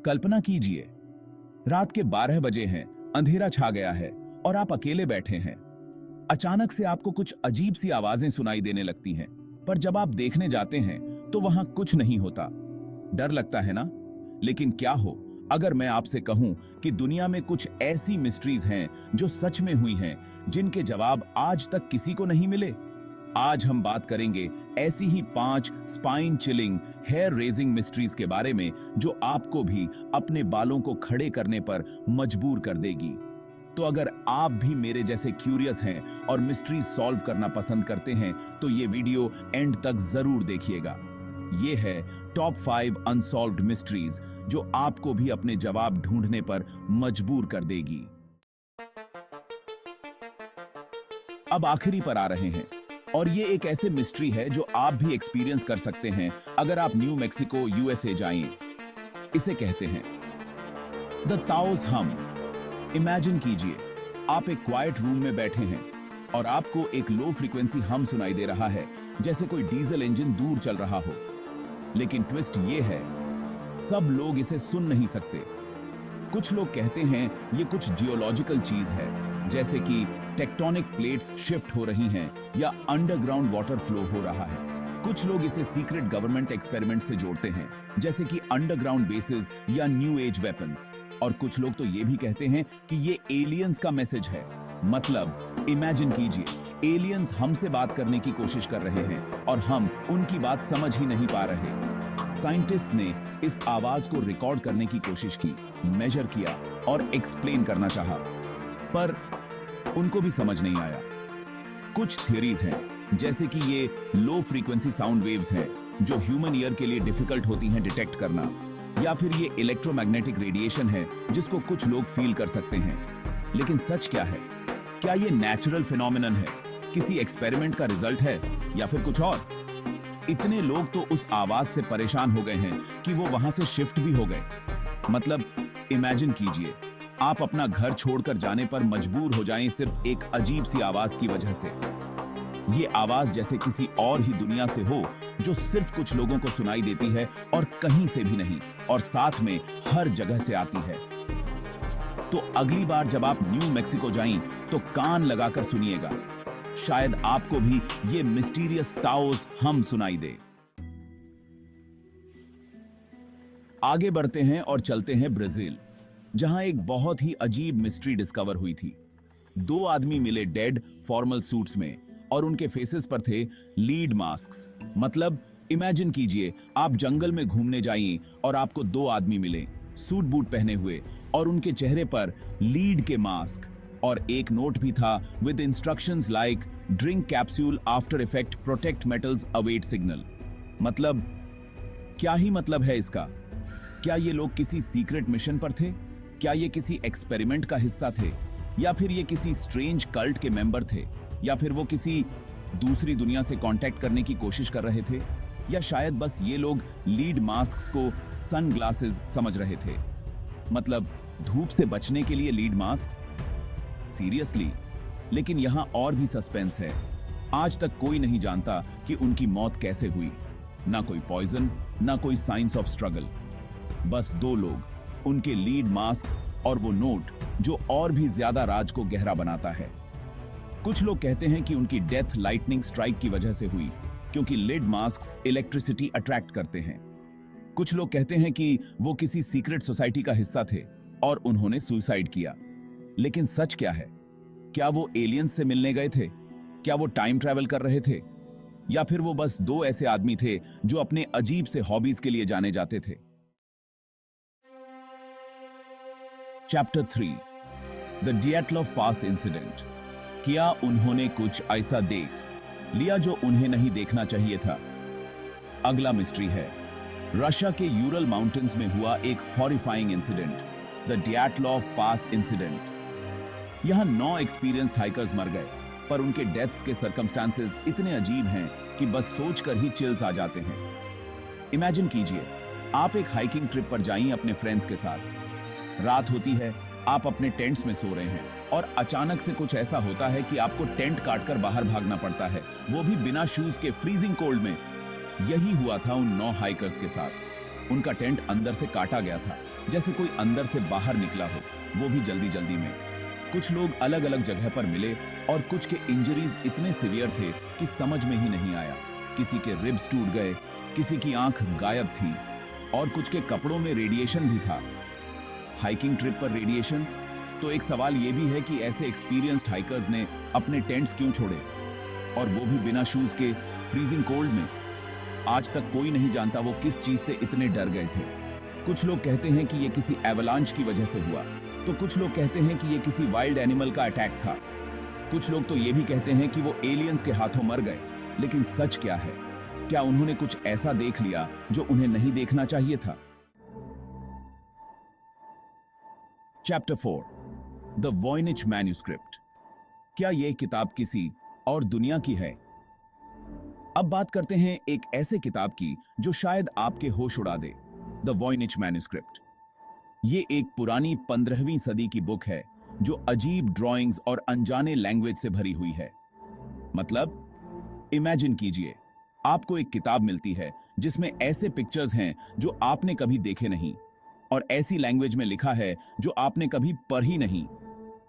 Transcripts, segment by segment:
कल्पना कीजिए, रात के 12 बजे हैं, अंधेरा छा गया है और आप अकेले बैठे हैं। अचानक से आपको कुछ अजीब सी आवाजें सुनाई देने लगती हैं, पर जब आप देखने जाते हैं तो वहां कुछ नहीं होता। डर लगता है ना? लेकिन क्या हो अगर मैं आपसे कहूं कि दुनिया में कुछ ऐसी मिस्ट्रीज हैं जो सच में हुई हैं, जिनके जवाब आज तक किसी को नहीं मिले। आज हम बात करेंगे ऐसी ही 5 spine chilling, hair raising mysteries के बारे में जो आपको भी अपने बालों को खड़े करने पर मजबूर कर देगी। तो अगर आप भी मेरे जैसे क्यूरियस हैं और मिस्ट्रीज सॉल्व करना पसंद करते हैं तो ये वीडियो एंड तक जरूर देखिएगा। ये है टॉप 5 अनसॉल्व्ड मिस्ट्रीज जो आपको भी अपने जवाब ढूंढने पर मजबूर कर देगी। अब आखिरी पर आ रहे हैं और ये एक ऐसे मिस्ट्री है जो आप भी एक्सपीरियंस कर सकते हैं अगर आप न्यू मैक्सिको यूएसए जाएं। इसे कहते हैं द ताओस हम। इमेजिन कीजिए, आप एक क्वाइट रूम में बैठे हैं और आपको एक लो फ्रीक्वेंसी हम सुनाई दे रहा है, जैसे कोई डीजल इंजन दूर चल रहा हो। लेकिन ट्विस्ट ये है, सब लोग इसे सुन नहीं सकते। कुछ लोग कहते हैं ये कुछ जियोलॉजिकल चीज है, जैसे कि टेक्टोनिक प्लेट्स शिफ्ट हो रही हैं या अंडरग्राउंड वाटर फ्लो हो रहा है। कुछ लोग इसे सीक्रेट गवर्नमेंट एक्सपेरिमेंट से जोड़ते हैं, जैसे कि अंडरग्राउंड बेसेस या न्यू एज वेपन्स। और कुछ लोग तो ये भी कहते हैं कि ये एलियंस का मैसेज है। मतलब इमेजिन कीजिए, एलियंस हमसे बात करने की कोशिश कर रहे हैं और हम उनकी बात समझ ही नहीं पा रहे। साइंटिस्ट्स ने इस आवाज को रिकॉर्ड करने की कोशिश की, मेजर किया और एक्सप्लेन करना चाहा, पर उनको भी समझ नहीं आया। कुछ थियरीज हैं, जैसे कि ये लो फ्रीक्वेंसी साउंड वेव्स हैं जो ह्यूमन ईयर के लिए डिफिकल्ट होती हैं डिटेक्ट करना, या फिर ये इलेक्ट्रोमैग्नेटिक रेडिएशन है जिसको कुछ लोग फील कर सकते हैं। लेकिन सच क्या है? क्या ये नेचुरल फिनोमिनन है, किसी एक्सपेरिमेंट का रिजल्ट है, या फिर कुछ और? इतने लोग तो उस आवाज से परेशान हो गए हैं कि वो वहां से शिफ्ट भी हो गए। मतलब इमेजिन कीजिए, आप अपना घर छोड़कर जाने पर मजबूर हो जाएं सिर्फ एक अजीब सी आवाज की वजह से। ये आवाज जैसे किसी और ही दुनिया से हो, जो सिर्फ कुछ लोगों को सुनाई देती है और कहीं से भी नहीं, और साथ में हर जगह से आती है। तो अगली बार जब आप न्यू मैक्सिको जाएं तो कान लगाकर सुनिएगा, शायद आपको भी ये मिस्टीरियस ताओस हम सुनाई दे। आगे बढ़ते हैं और चलते हैं ब्राजील, जहां एक बहुत ही अजीब मिस्ट्री डिस्कवर हुई थी। 2 आदमी मिले डेड फॉर्मल सूट्स में और उनके फेसेस पर थे लीड मास्क्स। मतलब इमेजिन कीजिए, आप जंगल में घूमने जाइए और आपको 2 आदमी मिले सूट बूट पहने हुए और उनके चेहरे पर लीड के मास्क, और एक नोट भी था with instructions like drink capsule after effect protect metals await signal. मतलब क्या ही मतलब है इसका? क्या ये लोग किसी सीक्रेट मिशन पर थे? क्या ये किसी एक्सपेरिमेंट का हिस्सा थे, या फिर ये किसी स्ट्रेंज कल्ट के मेंबर थे, या फिर वो किसी दूसरी दुनिया से कांटेक्ट करने की कोशिश कर रहे थे, या शायद बस ये लोग लीड मास्क्स को सनग्लासेस समझ रहे थे। मतलब धूप से बचने के लिए लीड मास्क्स? सीरियसली? लेकिन यहां और भी सस्पेंस है। आज तक कोई नहीं जानता कि उनकी मौत कैसे हुई। ना कोई पॉइजन, ना कोई साइंस ऑफ स्ट्रगल। बस 2 लोग, उनके लीड मास्क्स और वो नोट जो और भी ज्यादा राज को गहरा बनाता है। कुछ लोग कहते हैं कि उनकी डेथ लाइटनिंग स्ट्राइक की वजह से हुई, क्योंकि लीड मास्क्स इलेक्ट्रिसिटी अट्रैक्ट करते हैं। कुछ लोग कहते हैं कि वो किसी सीक्रेट सोसाइटी का हिस्सा थे और उन्होंने सुसाइड किया। लेकिन सच क्या है? क्या वो एलियंस से मिलने गए थे? क्या वो टाइम ट्रैवल कर रहे थे? या फिर वो बस 2 ऐसे आदमी थे जो अपने अजीब से हॉबीज के लिए जाने जाते थे? Chapter 3, the Dyatlov pass incident. क्या उन्होंने कुछ ऐसा देख लिया जो उन्हें नहीं देखना चाहिए था? अगला मिस्ट्री है रशिया के यूरल माउंटेन्स में हुआ एक horrifying incident, the Dyatlov pass incident. यहां 9 एक्सपीरियंस्ड हाइकर्स मर गए, पर उनके डेथ्स के सर्कमस्टांसेस इतने अजीब हैं कि बस सोचकर ही चिल्स आ जाते हैं। इमेजिन कीजिए, आप एक हाइकिंग ट्रिप पर जाइए अपने फ्रेंड्स के साथ। रात होती है, आप अपने टेंट्स में सो रहे हैं और अचानक से कुछ ऐसा होता है कि आपको टेंट काटकर बाहर भागना पड़ता है, वो भी बिना शूज के फ्रीजिंग कोल्ड में। यही हुआ था उन 9 हाइकर्स के साथ। उनका टेंट अंदर से काटा गया था जैसे कोई अंदर से बाहर निकला हो, वो भी जल्दी जल्दी में। कुछ लोग अलग अलग जगह पर मिले और कुछ के इंजरीज इतने सीवियर थे कि समझ में ही नहीं आया। किसी के रिब्स टूट गए, किसी की आंख गायब थी और कुछ के कपड़ों में रेडिएशन भी था। हाइकिंग ट्रिप पर रेडिएशन? तो एक सवाल यह भी है कि ऐसे एक्सपीरियंस्ड हाइकर्स ने अपने टेंट्स क्यों छोड़े, और वो भी बिना शूज के, फ्रीजिंग कोल्ड में। आज तक कोई नहीं जानता वो किस चीज से इतने डर गए थे। कुछ लोग कहते हैं कि ये किसी एवलांच की वजह से हुआ, तो कुछ लोग कहते हैं कि ये किसी वाइल्ड एनिमल का अटैक था। कुछ लोग तो ये भी कहते हैं कि वो एलियंस के हाथों मर गए। लेकिन सच क्या है? क्या उन्होंने कुछ ऐसा देख लिया जो उन्हें नहीं देखना चाहिए था? Chapter 4, the Voynich manuscript. क्या यह किताब किसी और दुनिया की है? अब बात करते हैं एक ऐसे किताब की जो शायद आपके होश उड़ा दे, द वॉयनिच मैन्यूस्क्रिप्ट। ये एक पुरानी 15वीं सदी की बुक है जो अजीब ड्राइंग्स और अनजाने लैंग्वेज से भरी हुई है। मतलब, इमेजिन कीजिए, आपको एक किताब मिलती है जिसमें ऐसे पिक्चर्स हैं जो आपने कभी देखे नहीं, और ऐसी लैंग्वेज में लिखा है जो आपने कभी पढ़ी नहीं।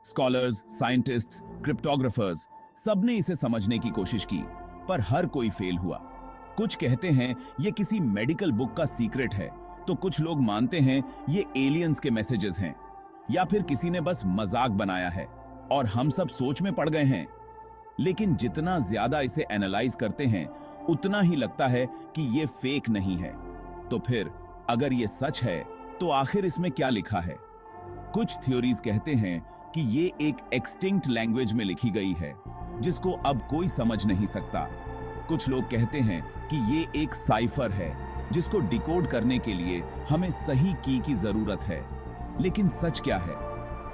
स्कॉलर्स, साइंटिस्ट्स, क्रिप्टोग्राफर्स सबने इसे समझने की कोशिश की, पर हर कोई फेल हुआ। कुछ कहते हैं ये किसी मेडिकल बुक का सीक्रेट है, तो कुछ लोग मानते हैं ये एलियंस के मैसेजेस हैं, या फिर किसी ने बस मजाक बनाया है और हम सब सोच में पड़ गए हैं। लेकिन जितना ज्यादा इसे एनालाइज करते हैं, उतना ही लगता है कि ये फेक नहीं है। तो फिर अगर ये सच है, तो आखिर इसमें क्या लिखा है? कुछ थ्योरीज कहते हैं कि ये एक एक्सटिंक्ट लैंग्वेज में लिखी गई है जिसको अब कोई समझ नहीं सकता। कुछ लोग कहते हैं कि ये एक साइफर है जिसको डिकोड करने के लिए हमें सही की जरूरत है। लेकिन सच क्या है?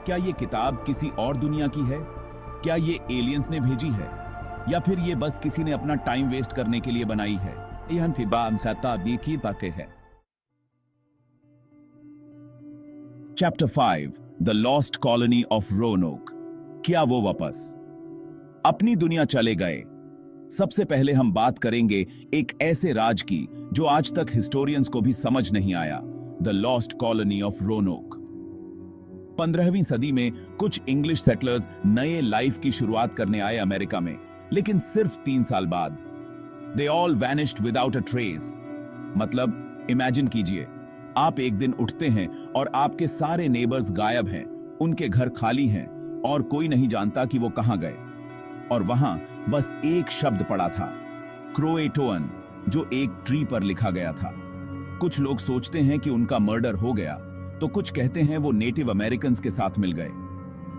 क्या ये किताब किसी और दुनिया की है? क्या ये एलियंस ने भेजी है, या फिर ये बस किसी ने अपना टाइम वेस्ट करने के लिए बनाई है? यह फिबाम शताब्दी की बातें है। Chapter 5, the lost colony of Roanoke. क्या वो वापस अपनी दुनिया चले गए? सबसे पहले हम बात करेंगे एक ऐसे राज की जो आज तक हिस्टोरियंस को भी समझ नहीं आया, द लॉस्ट कॉलोनी ऑफ रोनोक। 15वीं सदी में कुछ इंग्लिश सेटलर्स नए लाइफ की शुरुआत करने आए अमेरिका में, लेकिन सिर्फ 3 साल बाद they all vanished without a trace. मतलब, इमेजिन कीजिए, आप एक दिन उठते हैं और आपके सारे नेबर्स गायब हैं, उनके घर खाली हैं और कोई नहीं जानता कि वो कहां गए। और वहां बस एक शब्द पड़ा था, क्रोएटोअन, जो एक ट्री पर लिखा गया था। कुछ लोग सोचते हैं कि उनका मर्डर हो गया, तो कुछ कहते हैं वो नेटिव अमेरिकन के साथ मिल गए।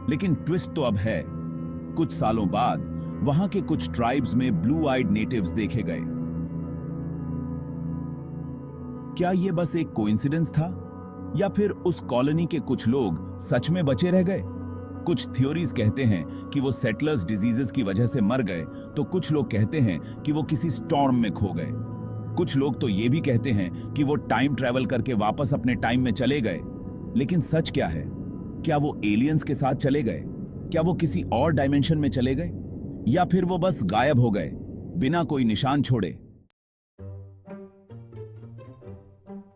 लेकिन ट्विस्ट तो अब है, कुछ सालों बाद वहां के कुछ ट्राइब्स में ब्लू आइड नेटिव्स देखे गए। क्या ये बस एक कोइंसिडेंस था, या फिर उस कॉलोनी के कुछ लोग सच में बचे रह गए? कुछ थ्योरीज कहते हैं कि वो सेटलर्स डिजीजेस की वजह से मर गए, तो कुछ लोग कहते हैं कि वो किसी स्टॉर्म में खो गए। कुछ लोग तो ये भी कहते हैं कि वो टाइम ट्रैवल करके वापस अपने टाइम में चले गए। लेकिन सच क्या है? क्या वो एलियंस के साथ चले गए? क्या वो किसी और डायमेंशन में चले गए, या फिर वो बस गायब हो गए बिना कोई निशान छोड़े?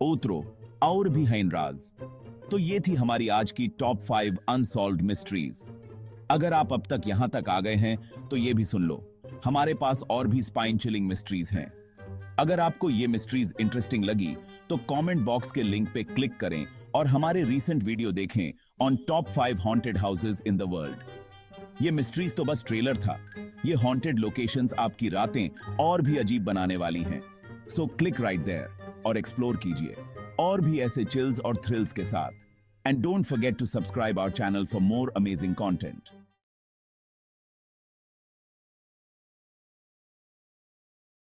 ओत्रो और भी है राज। तो ये थी हमारी आज की टॉप 5 अनसॉल्व्ड मिस्ट्रीज। अगर आप अब तक यहां तक आ गए हैं तो ये भी सुन लो, हमारे पास और भी स्पाइन चिलिंग मिस्ट्रीज हैं। अगर आपको ये मिस्ट्रीज इंटरेस्टिंग लगी तो कमेंट बॉक्स के लिंक पे क्लिक करें और हमारे रीसेंट वीडियो देखें on top 5 haunted houses in the world. ये मिस्ट्रीज तो बस ट्रेलर था, ये हॉन्टेड लोकेशंस आपकी रातें और भी अजीब बनाने वाली हैं। सो क्लिक राइट देयर और एक्सप्लोर कीजिए और भी ऐसे चिल्स और थ्रिल्स के साथ। And don't forget to subscribe our channel for more amazing content.